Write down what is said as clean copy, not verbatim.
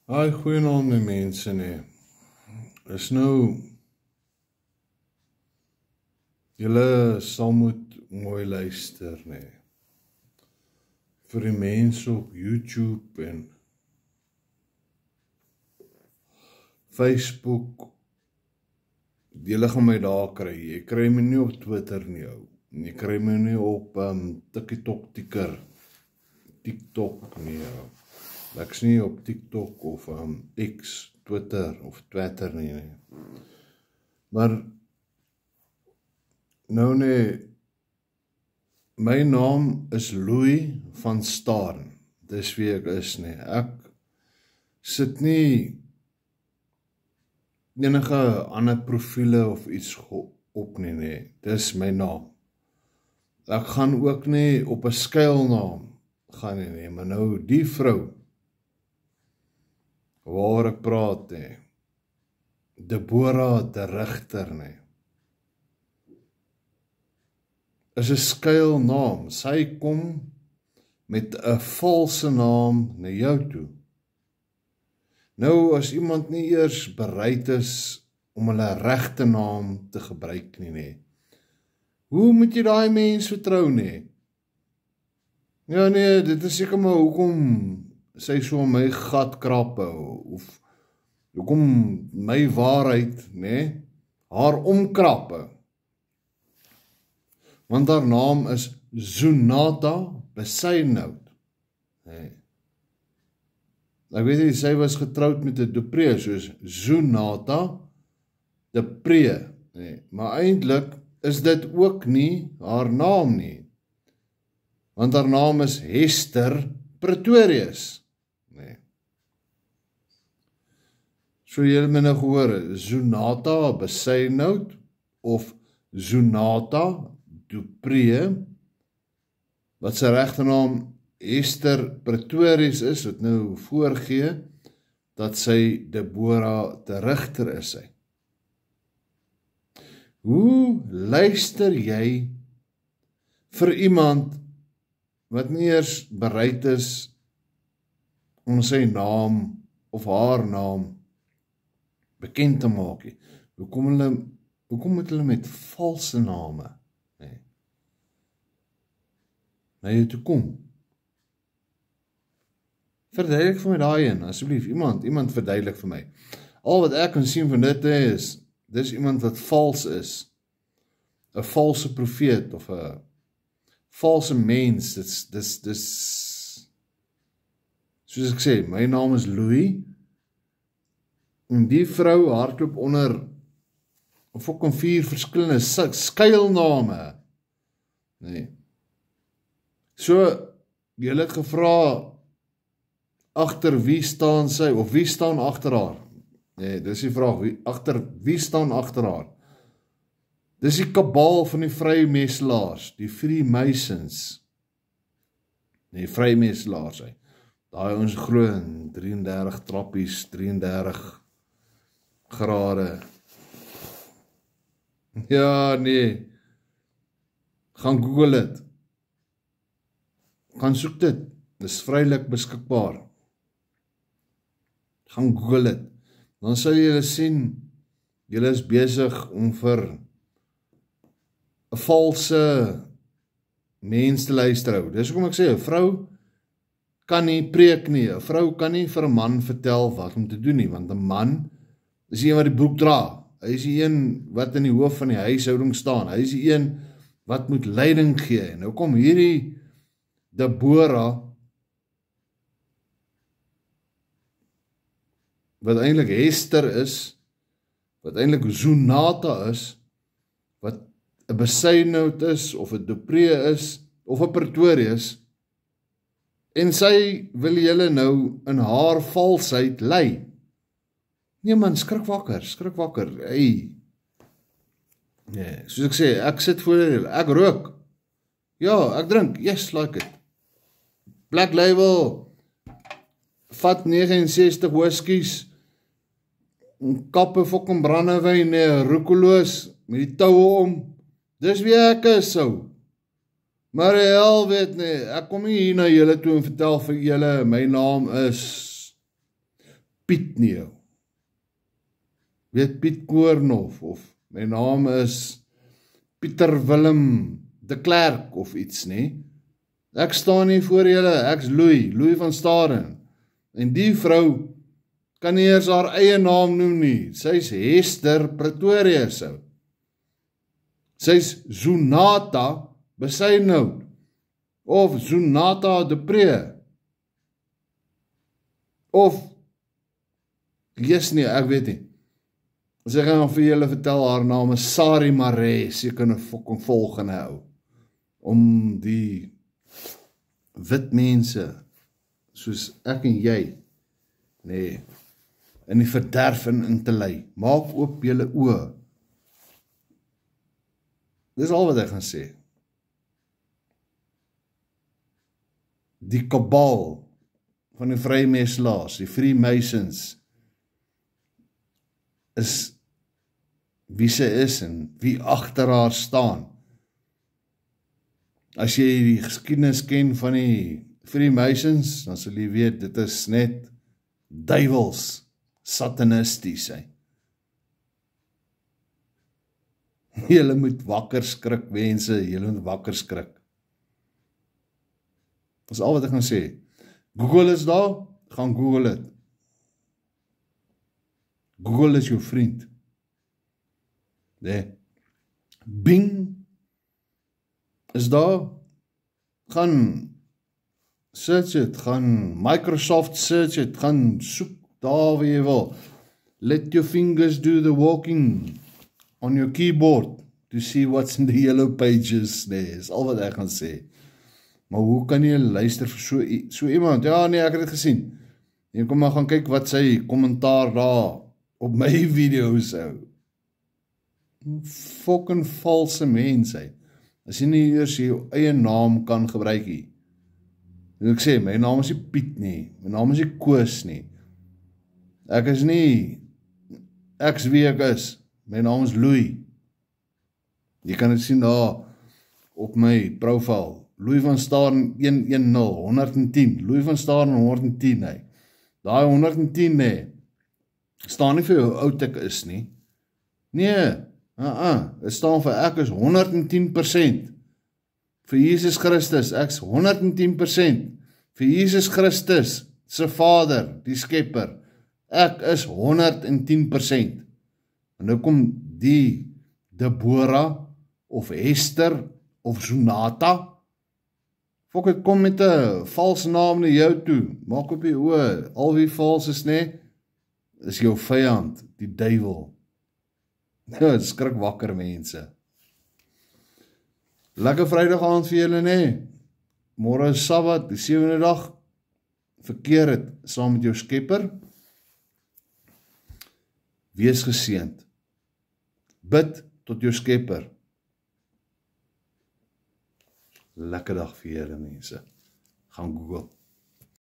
Goeienaand my mense nie. Is nou, julle sal moet mooi luister nie. Vir die mense op YouTube en Facebook, julle gaan my daar kry. Jy kry my nie op Twitter nie ou. Jy kry my nie op TikTok nie ou. Ek is nie op TikTok of X, Twitter of Twitter nie. Maar nou nee, my naam is Louis van Staden. Dis wie ek is nie. Ek sit nie enige ander profiele of iets op nie. Dis my naam. Ek gaan ook nie op 'n skuilnaam gaan nie, maar nou die vrou waar ek praat nie, Deborah de Rigter nie, is 'n skuilnaam. Sy kom met 'n valse naam na jou toe. Nou, as iemand nie eers bereid is om hulle regte naam te gebruik nie, hoe moet jy daai mens vertrou nie? Ja nee, dit is seker maar hoekom sy so my gat krap of hoekom my waarheid, haar omkrap. Want haar naam is Zonata Besuidenhout. Ek weet nie, sy was getroud met 'n Dupree, soos Zonata de Pre, maar eintlik is dit ook nie haar naam nie, want haar naam is Hester Pretorius. So julle het my nou gehoor, Zonata Besuidenhout of Zonata Dupree, wat sy regte naam Hester Pretorius is, wat nou voorgee dat sy Deborah de Rigter is sy. Hoe luister jy vir iemand wat nie eers bereid is om sy naam of haar naam bekend te maak nie? Hoekom moet hulle met valse name na jou toe kom? Verduidelik vir my daai een, asseblief, iemand verduidelik vir my. Al wat ek kan sien van dit is, dis iemand wat vals is, 'n valse profeet of 'n valse mens. Dis soos ek sê, my naam is Louis, en die vrou hardloop onder fucking 4 verskillende skuilname. So, julle het gevra, agter wie staan sy, of wie staan agter haar? Dis die vraag, wie staan agter haar? Dis die kabal van die vrymeselaars, die Freemasons. Vrymeselaars, daai ons glo in 33 trappies, 33 grade. Ja, nee. Gaan Google dit. Gaan soek dit. Dis vrylik beskikbaar. Gaan Google dit. Dan sal julle sien, julle is besig om vir 'n valse mens te luister. Dis hoekom ek sê, 'n vrou kan nie preek nie. 'n Vrou kan nie vir 'n man vertel wat om te doen nie, want 'n man is die een wat die broek dra. Hy is die een wat in die hoof van die huishouding staan. Hy is die een wat moet leiding gee. En nou kom hierdie Deborah, wat eintlik Hester is, wat eintlik Zonata is, wat 'n Besuidenhout is, of 'n Dupree is, of 'n Pretorius, en sy wil julle nou in haar valsheid lei. Nee man, skrik wakker, soos ek sê, ek sit voor julle, ek rook, ja, ek drink, yes, like it, Black Label, vat 69 whiskies, kappe fucking brandewyn, roekeloos, met die toue om, dis wie ek is, so. Maar hel weet nie, ek kom nie hier na julle toe en vertel vir julle, my naam is Piet nie jou. Weet Piet Koornhof, of my naam is Pieter Willem de Klerk, of iets nie. Ek staan nie voor julle, ek's Louis van Staden. En die vrou kan nie eers haar eie naam noem nie. Sy's Hester Pretorius. Sy's Zonata Besuinhout, of Zonata de Pre, of ek weet nie. As ek gaan vir julle vertel, haar naam is Sari Marais, jy kan 'n fucking volgende hou, om die wit mense, soos ek en jy, nee, in die verderf in te lei. Maak oop julle oë. Dis al wat ek gaan sê. Die kabal van die vrymeslaers, die Freemasons, is wie sy is en wie agter haar staan. As jy die geskiedenis ken van die Freemasons, dan sal jy weet, dit is net duiwels, satanisties. Julle moet wakker skrik, mense, julle moet wakker skrik. Dat is al wat ek gaan sê. Google is daar, gaan Google het. Google is jou vriend. Nee. Bing is daar, gaan search het, gaan Microsoft search het, gaan soek daar waar jy wil. Let your fingers do the walking on your keyboard to see what's in the yellow pages. Nee, is al wat ek gaan sê. Maar hoe kan jy luister vir so iemand? Ja, nee, ek het dit gesien. Jy kom maar gaan kyk wat sy kommentaar daar op my video's hou. Fucking valse mens, as jy nie eers jou eie naam kan gebruik nie. En ek sê, my naam is nie Piet nie, my naam is nie Koos nie. Ek is nie, ek's wie ek is, my naam is Louis. Jy kan dit sien daar op my profiel. Louis van Staden 110, 110, Louis van Staden 110, Daai 110, staan nie vir hoe oud ek is nie. Nee, dit staan vir ek is 110%. Vir Jesus Christus, ek's 110%. Vir Jesus Christus, se Vader, die Skepper. Ek is 110%. En nou kom die Deborah, of Hester, of Zonata, fok het kom met 'n vals naam na jou toe, maak op die oë, al wie vals is is jou vyand, die duiwel. Ja, skrik wakker mense. Lekker Vrydag aand vir julle, Môre is Sabbat, die 7de dag, verkeer het saam met jou Skepper. Wees geseënd. Bid tot jou Skepper. Lekker dag vir julle mense. Gaan Google.